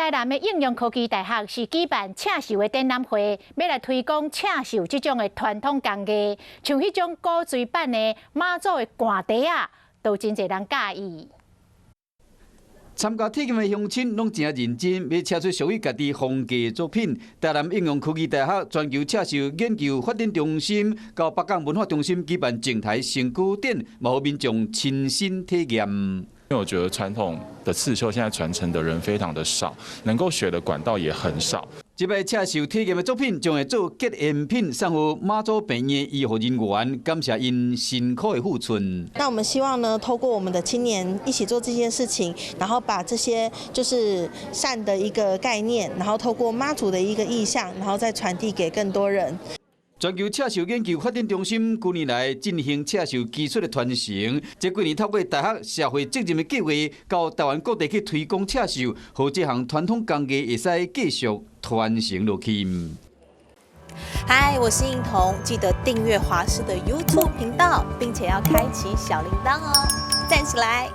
台南的应用科技大学是举办刺绣的展览会，要来推广刺绣这种的传统工艺，像迄种古锥版的妈祖的寒袋啊，都真侪人介意。参加体验的乡亲拢真认真，要车出属于家己风格的作品。台南应用科技大学全球刺绣研究发展中心、到北港文化中心举办静态成果展，让民众亲身体验。因为我觉得传统的刺绣现在传承的人非常的少，能够学的管道也很少。这摆刺绣体验的作品将会做结缘品，送予妈祖病院医护人员，感谢因辛苦的付出。那我们希望呢，透过我们的青年一起做这件事情，然后把这些就是善的一个概念，然后透过妈祖的一个意象，然后再传递给更多人。全球刺绣研究发展中心近年来进行刺绣技术的传承，这几年透过大学社会责任的计划，到台湾各地去推广刺绣，让这项传统工艺会使继续传承落去。嗨，我是映彤，记得订阅华视的 YouTube 频道，并且要开启小铃铛哦，站起来！